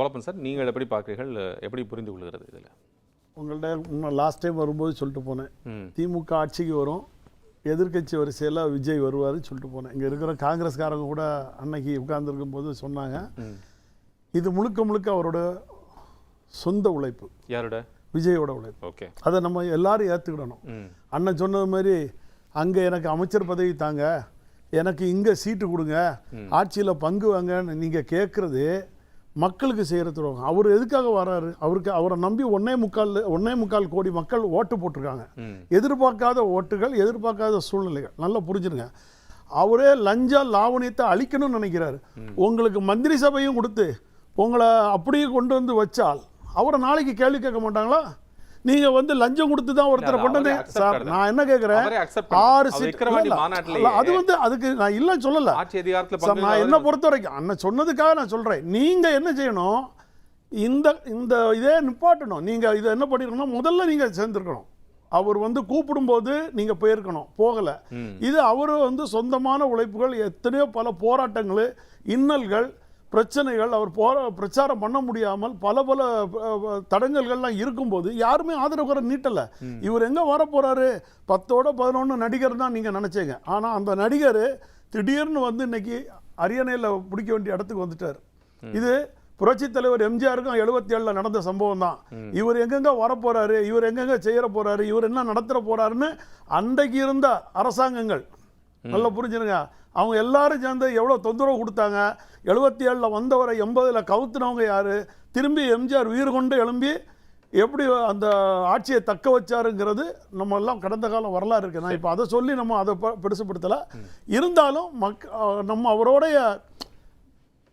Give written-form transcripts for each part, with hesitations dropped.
Kolappan sir, நீங்கள் எப்படி பார்க்குறீர்கள், எப்படி புரிந்து கொள்கிறது இதில்? உங்கள்கிட்ட லாஸ்ட் டைம் வரும்போது சொல்லிட்டு போனேன், திமுக ஆட்சிக்கு வரும், எதிர்கட்சி வரிசையில் விஜய் வருவார்னு சொல்லிட்டு போனேன். இங்கே இருக்கிற காங்கிரஸ்காரங்க கூட அன்னைக்கு உட்கார்ந்துருக்கும் போது சொன்னாங்க, இது முழுக்க முழுக்க அவரோட சொந்த உழைப்பு. யாரோட? விஜயோட உழைப்பு. ஓகே, அதை நம்ம எல்லாரும் ஏற்றுக்கிடணும். அண்ணன் சொன்னது மாதிரி அங்கே எனக்கு அமைச்சர் பதவி தாங்க, எனக்கு இங்கே சீட்டு கொடுங்க, ஆட்சியில் பங்கு வாங்கன்னு நீங்கள் கேட்குறது மக்களுக்கு செய்கிறது. அவர் எதுக்காக வராரு? அவரை நம்பி 1.25 கோடி மக்கள் ஓட்டு போட்டிருக்காங்க. எதிர்பார்க்காத ஓட்டுகள், எதிர்பார்க்காத சூழ்நிலைகள். நல்லா புரிஞ்சுருங்க. அவரே லஞ்ச லாவணியத்தை அழிக்கணும்னு நினைக்கிறாரு. உங்களுக்கு மந்திரி சபையும் கொடுத்து உங்களை அப்படியே கொண்டு வந்து வச்சால் அவரை நாளைக்கு கேள்வி கேட்க மாட்டாங்களா? நீங்க வந்து லஞ்சம் கொடுத்து தான் ஒருத்தரை கொண்டு வந்து சார், நான் என்ன கேட்கிறேன், 6 சீட் அது வந்து அதுக்கு நான் இல்லை சொல்லல. நான் என்ன பொறுத்த வரைக்கும் அண்ணன் சொன்னதுக்காக நான் சொல்றேன், நீங்க என்ன செய்யணும், இந்த இதே நிப்பாட்டணும். நீங்க இதை என்ன பண்ணிருக்கணும், முதல்ல நீங்க சேர்ந்துருக்கணும். அவர் வந்து கூப்பிடும்போது நீங்க போயிருக்கணும், போகல. இது அவரு வந்து சொந்தமான உழைப்புகள், எத்தனையோ பல போராட்டங்கள், இன்னல்கள், பிரச்சனைகள், அவர் பிரச்சாரம் பண்ண முடியாமல் பல தடங்கல்கள்லாம் இருக்கும்போது யாருமே ஆதரவு நீட்டலை. இவர் எங்கே வர போகிறாரு, 10ஓட 11 நடிகர் தான் நீங்கள் நினச்சிங்க. ஆனால் அந்த நடிகர் திடீர்னு வந்து இன்னைக்கு அரியணையில் பிடிக்க வேண்டிய இடத்துக்கு வந்துட்டார். இது புரட்சி தலைவர் எம்ஜிஆருக்கும் 77 நடந்த சம்பவம் தான். இவர் எங்கெங்க வர போறாரு, இவர் எங்கெங்க செய்யற போறாரு, இவர் என்ன நடத்துற போறாருன்னு அன்றைக்கு இருந்த அரசாங்கங்கள் நல்லா புரிஞ்சுருங்க. அவங்க எல்லாரும் சேர்ந்து எவ்வளோ தொந்தரவு கொடுத்தாங்க. 77 வந்தவரை 80 கவுத்துனவங்க யாரு, திரும்பி எம்ஜிஆர் உயிர் கொண்டு எழும்பி எப்படி அந்த ஆட்சியை தக்க வச்சாருங்கிறது நம்ம எல்லாம் கடந்த காலம் வரலாறு இருக்கு. நான் இப்போ அதை சொல்லி நம்ம அதை பெருசுப்படுத்தலை. இருந்தாலும் நம்ம அவரோடைய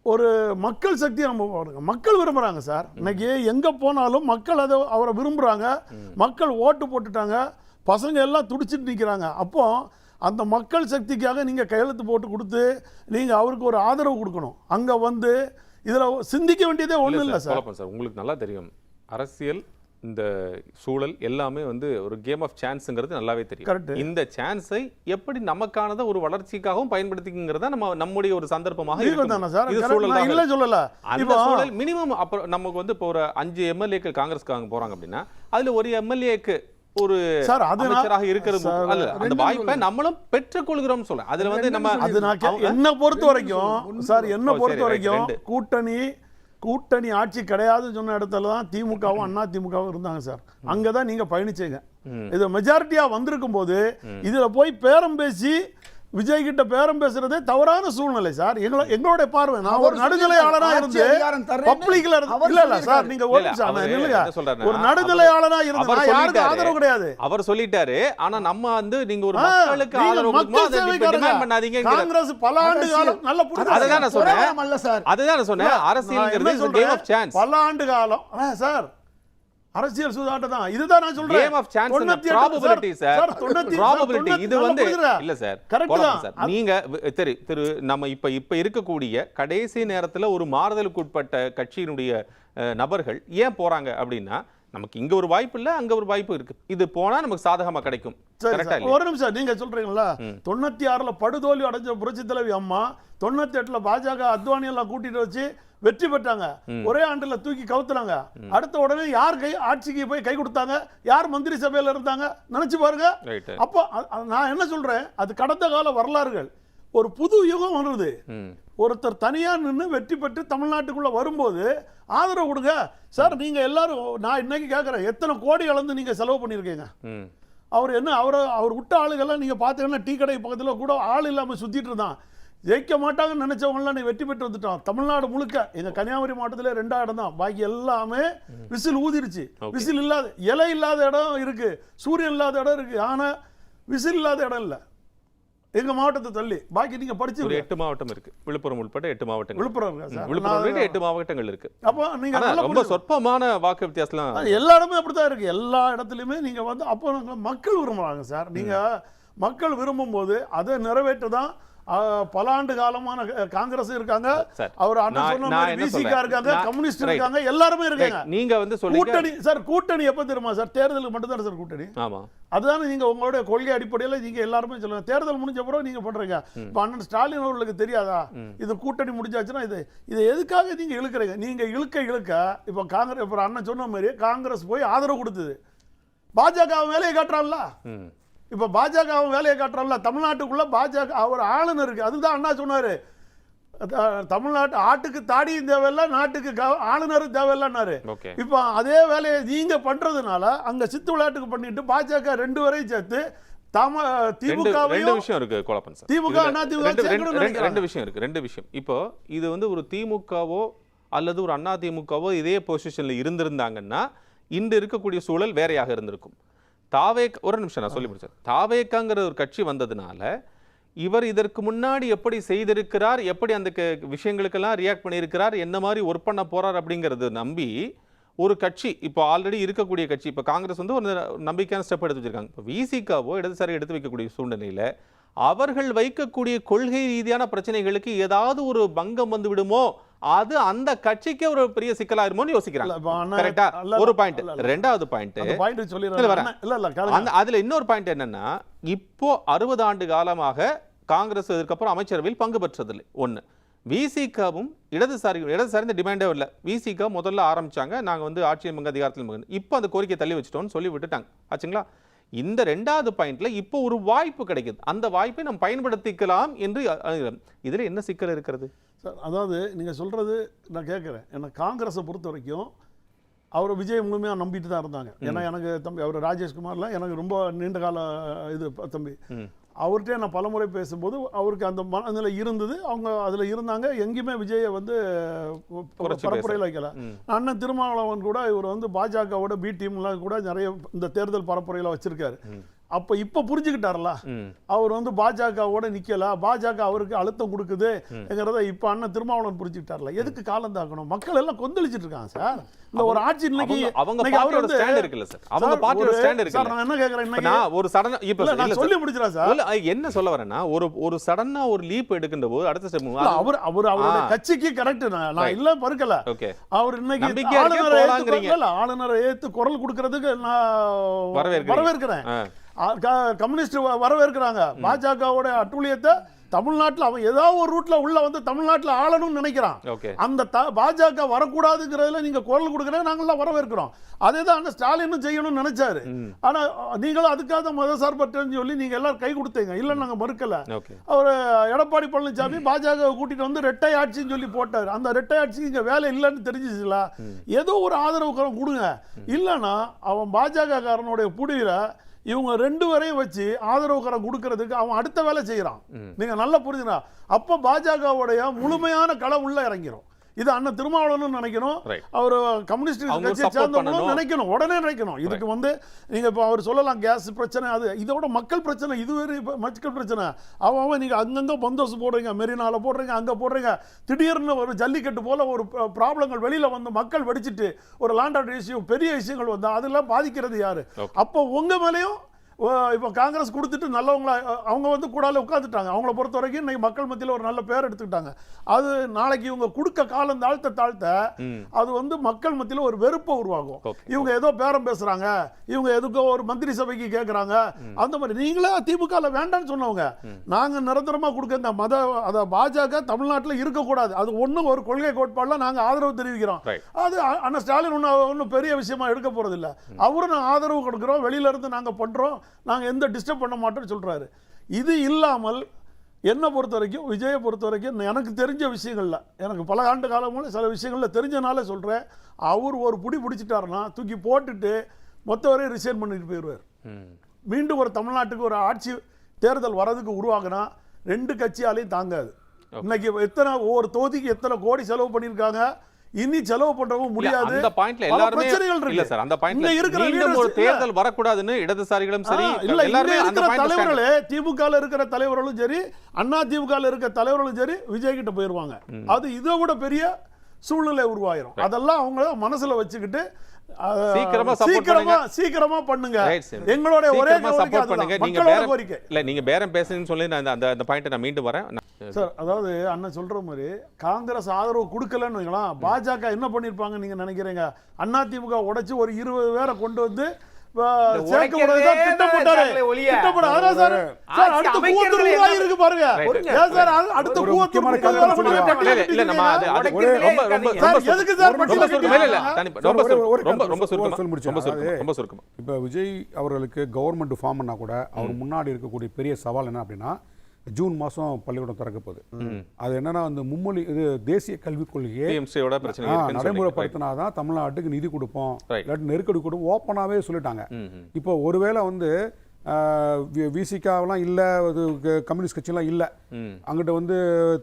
ஒரு மக்கள் சக்தி நம்ம மக்கள் விரும்புகிறாங்க சார். இன்னைக்கு எங்கே போனாலும் மக்கள் அவரை விரும்புகிறாங்க. மக்கள் ஓட்டு போட்டுட்டாங்க, பசங்க எல்லாம் துடிச்சிட்டு நிற்கிறாங்க. அப்போ அந்த மக்கள் சக்திக்காக நீங்கள் கையெழுத்து போட்டு கொடுத்து நீங்கள் அவருக்கு ஒரு ஆதரவு கொடுக்கணும். அங்கே வந்து இதில் சிந்திக்க வேண்டியதே ஒன்றும் இல்லை சார். உங்களுக்கு நல்லா தெரியும், அரசியல் இந்த சூழல் எல்லாமே வந்து ஒரு கேம் ஆஃப் சான்ஸ்ங்கிறது நல்லாவே தெரியும். கரெக்ட். இந்த சான்ஸை எப்படி நமக்கானதை ஒரு வளர்ச்சிக்காகவும் பயன்படுத்திக்கிறதா நம்முடைய ஒரு சந்தர்ப்பமாக சூழல் மினிமம். அப்புறம் நமக்கு வந்து இப்போ ஒரு 5 எம்எல்ஏக்கள் காங்கிரஸ்காரங்க போறாங்க அப்படின்னா அதுல ஒரு எம்எல்ஏக்கு ஒரு அமைச்சராக இருக்கிறது அந்த வாய்ப்பை நம்மளும் பெற்றுக்கொள்கிறோம் சொல்ல. அதுல வந்து நம்ம என்ன பொறுத்த வரைக்கும் சார், என்ன பொறுத்த வரைக்கும் கூட்டணி ஆட்சி கிடையாதுன்னு சொன்ன இடத்துல தான் திமுகவும் அண்ணா திமுகவும் இருந்தாங்க சார். அங்கதான் நீங்க பயணிச்சீங்க. இது மெஜாரிட்டியா வந்திருக்கும் போது இதுல போய் பேரம் பேசி விஜய் கிட்ட பேரம் பேசுறதே தவறான சூழ்நிலை சார். எங்களுடைய பார்வை, நான் ஒரு நடுநிலையாளரா இருந்து பப்ளிக்ல இல்ல சார், நீங்க ஒரு நடுநிலையாளரா இருந்து யாருக்கு ஆதரவு கிடையாது அவர் சொல்லிட்டாரு. ஆனா நம்ம வந்து நீங்க ஒரு மக்களுக்கு ஆதரவு பண்ணாதீங்க. காங்கிரஸ் பல ஆண்டு காலம் நல்ல புரியுது. அதுதான் நான் சொன்னேன், அதுதான் நான் சொன்னேன். அரசியல் கேம் ஆஃப் சான்ஸ். பல ஆண்டு காலம் சார் அரசியல் சூதாட்டம் தான். இதுதான் நான் சொல்றேன், game of chance and probability sir. Probability இது வந்து இல்ல சார், கரெக்ட் தான் சார். நீங்க திரு நம்ம இப்ப இருக்கக்கூடிய கடைசி நேரத்துல ஒரு மாறுதலுக்கு உட்பட்ட கட்சியினுடைய நபர்கள் ஏன் போறாங்க அப்படின்னா, நமக்கு இங்க ஒரு வாய்ப்பு இல்ல, அங்க ஒரு வாய்ப்பு இருக்கு, இது போனா நமக்கு சாதகமா கிடைக்கும். ஒரு நிமிஷம், நீங்க சொல்றீங்களா 96 படுதோல்வி அடைஞ்ச புரட்சி தலைவி அம்மா 98 பாஜக அத்வானி எல்லாம் கூட்டிட்டு வச்சு வெற்றி பெற்றாங்க. ஒரே ஆண்டுல தூக்கி கவுத்துறாங்க. அடுத்த உடனே யார் ஆட்சிக்கு போய் கை கொடுத்தாங்க, யார் மந்திரி சபையில இருந்தாங்க நினைச்சு பாருங்க. அப்போ நான் என்ன சொல்றேன், அது கடந்த கால வரலாறுகள். ஒரு புது யுகம் வருது. ஒருத்தர் தனியா நின்று வெற்றி பெற்று தமிழ்நாட்டுக்குள்ள வரும்போது ஆதரவு கொடுங்க சார். நீங்க எல்லாரும், நான் இன்னைக்கு கேட்கறேன், எத்தனை கோடி அளந்து நீங்க செலவு பண்ணிருக்கீங்க? அவர் என்ன, அவர் விட்ட ஆளுகள்லாம் நீங்க பாத்தீங்கன்னா டீ கடை பக்கத்துல கூட ஆள் இல்லாம சுத்திட்டு இருந்தான். ஜெயிக்க மாட்டாங்கன்னு நினைச்சவங்களாம் நீ வெற்றி பெற்று வந்துட்டான். தமிழ்நாடு முழுக்க எங்க கன்னியாகுமரி மாவட்டத்திலே 2 இடம் தான், பாக்கி எல்லாமே விசில் ஊதிருச்சு. விசில் இல்லாத, இலை இல்லாத இடம் இருக்கு, சூரியன் இல்லாத இடம் இருக்கு, ஆனா விசில் இல்லாத இடம் இல்ல எங்க மாவட்டத்தை தள்ளி. பாக்கி நீங்க படிச்சு 8 மாவட்டம் இருக்கு, விழுப்புரம் உட்பட 8 மாவட்டங்கள். விழுப்புரம் 8 மாவட்டங்கள் இருக்கு. அப்போ நீங்க ரொம்ப சொற்பமான வாக்கு வித்தியாசம். எல்லா இடமே அப்படித்தான் இருக்கு. எல்லா இடத்துலயுமே நீங்க வந்து அப்போ மக்கள் விரும்புறாங்க சார். நீங்க மக்கள் விரும்பும் போது அதை நிறைவேற்றதான் பல ஆண்டு காலமான காங்கிரஸ் இருக்காங்க, அவர் அண்ணன் சொன்ன மாதிரி விசிகா இருக்காங்க, கம்யூனிஸ்ட் இருக்காங்க, எல்லாருமே இருக்காங்க. நீங்க வந்து கூட்டணி சார், கூட்டணி எப்ப தெரியுமா சார்? தேர்தலுக்கு மட்டும் தான் சார் கூட்டணி. ஆமா, அதுதானே நீங்க உங்களுடைய கொள்கை அடிப்படையில் நீங்க எல்லாருமே சொல்லுங்க. தேர்தல் முடிஞ்ச பிறகு நீங்க பண்றீங்க. இப்ப அண்ணன் ஸ்டாலின் அவர்களுக்கு தெரியாதா இது கூட்டணி முடிஞ்சாச்சுன்னா இது எதுக்காக நீங்க இழுக்கிறீங்க? நீங்க இழுக்க இப்ப காங்கிரஸ், இப்ப அண்ணன் சொன்ன மாதிரி காங்கிரஸ் போய் ஆதரவு கொடுத்தது, பாஜக வேலையை காட்டுறான்ல. இப்ப பாஜக வேலையை காட்டுறான்ல தமிழ்நாட்டுக்குள்ள. பாஜக அவர் ஆளுநருக்கு, அதுதான் அண்ணா சொன்னாரு, தமிழ்நாட்டு ஆட்டுக்கு தாடியும் தேவையில்ல, நாட்டுக்கு ஆளுநரும் தேவையில்லன்னாரு. இப்ப அதே வேலையை நீங்க பண்றதுனால அங்க சித்து விளையாட்டுக்கு பண்ணிட்டு பாஜக 2 வரையும் சேர்த்து ரெண்டு விஷயம் இருக்கு குழப்பம் சார். திமுக ரெண்டு விஷயம். இப்போ இது வந்து ஒரு திமுகவோ அல்லது ஒரு அண்ணா திமுகவோ இதே பொசிஷன்ல இருந்திருந்தாங்கன்னா இன்று இருக்கக்கூடிய சூழல் வேறையாக இருந்திருக்கும். ஒரு நிமிஷம் நான் சொல்லி முடிச்சேன். தாவேக்காங்கிற ஒரு கட்சி வந்ததுனால இவர் இதற்கு முன்னாடி எப்படி செய்திருக்கிறார், எப்படி அந்த விஷயங்களுக்கெல்லாம் ரியாக்ட் பண்ணியிருக்கிறார், என்ன மாதிரி ஒர்க் பண்ண போறார் அப்படிங்கிறது நம்பி ஒரு கட்சி, இப்போ ஆல்ரெடி இருக்கக்கூடிய கட்சி, இப்போ காங்கிரஸ் வந்து ஒரு நம்பிக்கையான ஸ்டெப் எடுத்து வச்சிருக்காங்க. இப்போ விசிகாவோ இடதுசாரி எடுத்து வைக்கக்கூடிய சூழ்நிலையில் அவர்கள் வைக்கக்கூடிய கொள்கை ரீதியான பிரச்சனைகளுக்கு ஏதாவது ஒரு பங்கம் வந்து விடுமோ, அது அந்த கட்சிக்கு ஒரு பெரிய சிக்கலாயிருமோன்னு யோசிக்கிறாங்க. கரெக்டா? ஒரு பாயிண்ட். ரெண்டாவது பாயிண்ட், அதுல இன்னொரு பாயிண்ட் என்னன்னா, இப்போ 60 ஆண்டு காலமாக காங்கிரஸ் இதுக்கப்புறம் அமைச்சரவையில் பங்கு பெற்றதில்லை. ஒண்ணு, விசிகாவும் இடதுசாரி இந்த டிமாண்டே இல்லை. விசிகா முதல்ல ஆரம்பிச்சாங்க, நாங்க வந்து ஆட்சி அதிகாரத்தில், இப்போ அந்த கோரிக்கை தள்ளி வச்சுட்டோம்னு சொல்லி விட்டுட்டாங்க. ஆச்சுங்களா? இந்த ரெண்டாவது பாயிண்ட்ல இப்போ ஒரு வாய்ப்பு கிடைக்குது, அந்த வாய்ப்பை நம்ம பயன்படுத்திக்கலாம் என்று. இதுல என்ன சிக்கல் இருக்கிறது சார்? அதாவது நீங்க சொல்றது நான் கேட்கிறேன். ஏன்னா காங்கிரஸை பொறுத்த வரைக்கும் அவர் விஜய் முழுமையாக நம்பிட்டு தான் இருந்தாங்க. ஏன்னா எனக்கு தம்பி அவர் ராஜேஷ்குமார்ல எனக்கு ரொம்ப நீண்ட கால இது தம்பி, அவர்கிட்ட நான் பலமுறை பேசும்போது அவருக்கு அந்த மனநிலை இருந்தது. அவங்க அதுல இருந்தாங்க, எங்கேயுமே விஜயை வந்து பரப்புரையில் வைக்கல. அண்ணன் திருமாவளவன் கூட இவர் வந்து பாஜகவோட பி டீம்லாம் கூட நிறைய இந்த தேர்தல் பரப்புரையில் வச்சிருக்காரு. அப்ப இப்ப புரிஞ்சுக்கிட்டார்ல, அவர் வந்து பாஜகவோட நிக்கல, பாஜக அவருக்கு அழுத்தம் கொடுக்குதுங்கிறத இப்ப அண்ணன் திருமாவளவன் புரிஞ்சுக்கிட்டார்ல. எதுக்கு காலம் தாக்கணும்? மக்கள் எல்லாம் கொந்தளிச்சிட்டு இருக்காங்க சார். இந்த ஒரு ஆட்சி இன்னைக்கு அவங்க ஸ்டாண்ட் இருக்குல்ல சார், அவங்க பார்ட்டியோட ஸ்டாண்ட் இருக்கு சார். நான் என்ன கேக்குறேன், இன்னைக்கு ஒரு சடனா இப்ப நான் சொல்லி முடிச்சறேன் சார். என்ன சொல்ல வரேன்னா, ஒரு சடனா ஒரு லீப் எடுக்கின்ற போது அடுத்த ஸ்டெப் அவருடைய கட்சிக்கு கரெக்ட். நான் இல்ல பறுக்கல. அவர் இன்னைக்கு ஆளுநரை ஏத்து குரல் கொடுக்கிறதுக்கு நான் வரவேற்கிறேன். கம்யூனிஸ்ட் வரவேற்கிறாங்க. பாஜகவோட அட்டூழியத்தை தமிழ்நாட்டில் அவன் ஏதாவது ஒரு ரூட்ல உள்ள வந்து தமிழ்நாட்டில் ஆளணும்னு நினைக்கிறான். அந்த பாஜக வரக்கூடாதுங்கிறதுல நீங்க குரல் கொடுக்கறத நாங்களாம் வரவேற்கிறோம். அதே தான் ஸ்டாலினும் செய்யணும்னு நினைச்சாரு. ஆனா நீங்களும் அதுக்காக மதசார்பற்றன்னு சொல்லி நீங்க எல்லாரும் கை கொடுத்தீங்க. இல்ல நாங்க மறுக்கல. அவர் எடப்பாடி பழனிசாமி பாஜக கூட்டிட்டு வந்து ரெட்டை ஆட்சின்னு சொல்லி போட்டாரு. அந்த ரெட்டை ஆட்சி இங்க வேலை இல்லைன்னு தெரிஞ்சிச்சுல, ஏதோ ஒரு ஆதரவு கொடுங்க. இல்லைன்னா அவன் பாஜக காரனுடைய புடியில இவங்க 2 வரையும் வச்சு ஆதரவு கரம் கொடுக்கறதுக்கு அவன் அடுத்த வேலை செய்யறான். நீங்க நல்லா புரிஞ்சுனா, அப்ப பாஜகவுடைய முழுமையான களம் உள்ள இறங்கிரும். இது அண்ணன் திருமாவளவன் நினைக்கணும், அவர் கம்யூனிஸ்ட் கட்சியை சேர்ந்தவங்களும் நினைக்கணும், உடனே நினைக்கணும். இதுக்கு வந்து நீங்க இப்ப அவர் சொல்லலாம் கேஸ் பிரச்சனை, அது இதோட மக்கள் பிரச்சனை, இது வேறு மக்கள் பிரச்சனை. அவன் நீங்க அங்கங்க பந்தோஸ் போடுறீங்க, மெரினால போடுறீங்க, அங்க போடுறீங்க, திடீர்னு ஒரு ஜல்லிக்கட்டு போல ஒரு ப்ராப்ளங்கள் வெளியில வந்து மக்கள் வெடிச்சிட்டு ஒரு லேண்ட் ஆர்டர் இஷ்யூ பெரிய விஷயங்கள் வந்தா அதெல்லாம் பாதிக்கிறது யாரு? அப்போ உங்க மேலேயும் இப்போ காங்கிரஸ் கொடுத்துட்டு நல்லவங்களா அவங்க வந்து கூடால உட்காந்துட்டாங்க. அவங்கள பொறுத்த வரைக்கும் இன்னைக்கு மக்கள் மத்தியில் ஒரு நல்ல பேர் எடுத்துக்கிட்டாங்க. அது நாளைக்கு இவங்க கொடுக்க காலம் தாழ்த்த அது வந்து மக்கள் மத்தியில் ஒரு வெறுப்பை உருவாகும். இவங்க ஏதோ பேரம் பேசுறாங்க, இவங்க எதுக்கோ ஒரு மந்திரி சபைக்கு கேட்கறாங்க, அந்த மாதிரி. நீங்களே திமுக வேண்டாம்னு சொன்னவங்க, நாங்க நிரந்தரமா கொடுக்க இந்த அத பாஜக தமிழ்நாட்டில் இருக்கக்கூடாது, அது ஒன்றும் ஒரு கொள்கை கோட்பாடுல நாங்க ஆதரவு தெரிவிக்கிறோம். அது அண்ணா ஸ்டாலின் ஒன்றும் பெரிய விஷயமா எடுக்க போறது இல்லை. அவரும் நாங்கள் ஆதரவு கொடுக்குறோம், வெளியில இருந்து நாங்க பண்றோம், நாங்கள் எந்த டிஸ்டர்ப் பண்ண மாட்டோம்னு சொல்றாரு. இது இல்லாமல் என்னை பொறுத்த வரைக்கும், விஜயை பொறுத்த வரைக்கும் எனக்கு தெரிஞ்ச விஷயங்கள்ல, எனக்கு பல ஆண்டு காலமும் சில விஷயங்கள்ல தெரிஞ்சனால சொல்றேன், அவர் ஒரு பிடிச்சிட்டாருன்னா தூக்கி போட்டுட்டு மொத்த வரையும் ரிசைன் பண்ணிட்டு போயிடுவார். மீண்டும் ஒரு தமிழ்நாட்டுக்கு ஒரு ஆட்சி தேர்தல் வரதுக்கு உருவாகினா 2 கட்சியாலையும் தாங்காது. இன்னைக்கு எத்தனை ஒவ்வொரு தொகுதிக்கு எத்தனை கோடி செலவு பண்ணியிருக்காங்க, இனி செலவு பண்றவும் முடியாது. அந்த பாயிண்ட்ல எல்லாரும் இல்ல சார், அந்த பாயிண்ட்ல மீண்டும் ஒரு தேர்தல் வரக்கூடாதுன்னு இடதுசாரிகளும் சரி எல்லாரும் அந்த பாயிண்ட்ல தலைவர்களே, திமுகல இருக்கிற தலைவர்களும் சரி, அண்ணா திமுகல இருக்கிற தலைவர்களும் சரி விஜய் கிட்ட போயிருவாங்க. அது இதை விட பெரிய சூழ்நிலை உருவாயிரும். அதெல்லாம் அவங்க மனசுல வச்சுக்கிட்டு சீக்கிரமா பண்ணுங்க. Right, sir. எங்களுடைய ஒரே சப்போர்ட் பண்ணுங்க. நீங்க மக்களோட கோரிக்கை இல்ல நீங்க பேரம் பேசுறீங்கன்னு சொல்லி நான் அந்த பாயிண்ட் நான் மீண்டும் வரேன் சார். அதாவது அண்ணன் சொல்ற மாதிரி காங்கிரஸ் ஆதரவு கொடுக்கலன்னு வைக்கலாம், பாஜக என்ன பண்ணிருப்பாங்க நீங்க நினைக்கிறீங்க? அதிமுக உடைச்சு ஒரு 20 பேரை கொண்டு வந்து சேர்க்க விடுறதுதான் திட்டம் போட்டாரு. அதான் சார் அடுத்து கூவத்தூர் உருவாகி பாருங்க. ஏன் சார் அடுத்து கூவத்தூர் இல்ல நம்ம எதுக்கு சார் ரொம்ப சுருக்கமா இப்ப விஜய் அவர்களுக்கு கவர்மெண்ட் ஃபார்ம் பண்ணா கூட அவர் முன்னாடி இருக்கக்கூடிய பெரிய சவால் என்ன அப்படின்னா, ஜூன் மாதம் பள்ளிக்கூடம் திறக்க போகுது. அது என்னன்னா அந்த மும்மொழி இது தேசிய கல்விக் கொள்கையை நடைமுறைப்படுத்தினாதான் தமிழ்நாட்டுக்கு நிதி கொடுப்போம், இல்லாட்டி நெருக்கடி கொடுப்போம் ஓப்பனாகவே சொல்லிட்டாங்க. இப்போ ஒருவேளை வந்து விசிகாவெல்லாம் இல்லை, இது கம்யூனிஸ்ட் கட்சியெல்லாம் இல்லை, அங்கிட்ட வந்து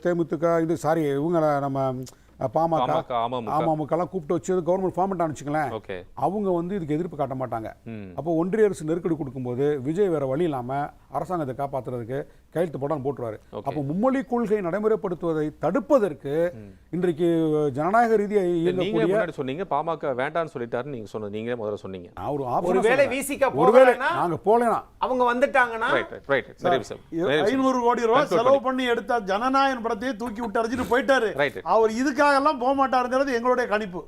தேமுதிக இது சாரி இவங்களை நம்ம பாமக அமமுகலாம் கூப்பிட்டு வச்சு கவர்மெண்ட் ஃபார்ம் பண்ண வச்சுங்களேன், அவங்க வந்து இதுக்கு எதிர்ப்பு காட்ட மாட்டாங்க. அப்போ ஒன்றிய அரசு நெருக்கடி கொடுக்கும்போது விஜய் வேற வழி இல்லாம அரசாங்கத்தை காப்பாற்றுறதுக்கு கையெழுத்து போடான்னு போட்டுருவாரு. அப்போ மும்மொழி கொள்கை நடைமுறைப்படுத்துவதை தடுப்பதற்கு இன்றைக்கு ஜனநாயக ரீதியாக இயங்கக்கூடிய சொன்னீங்க பாமக வேண்டாம்னு சொல்லிட்டாரு, நீங்க சொன்னது நீங்க முதல்ல சொன்னீங்க. ஒருவேளை விசிக நாங்க போலேனா அவங்க வந்துட்டாங்கன்னா 500 கோடி ரூபாய் செலவு பண்ணி எடுத்த ஜனநாயகன் படத்தையே தூக்கி விட்டு அடிச்சிட்டு போயிட்டாரு. அவர் இதுக்காக எல்லாம் போக மாட்டாருங்கிறது எங்களுடைய கணிப்பு.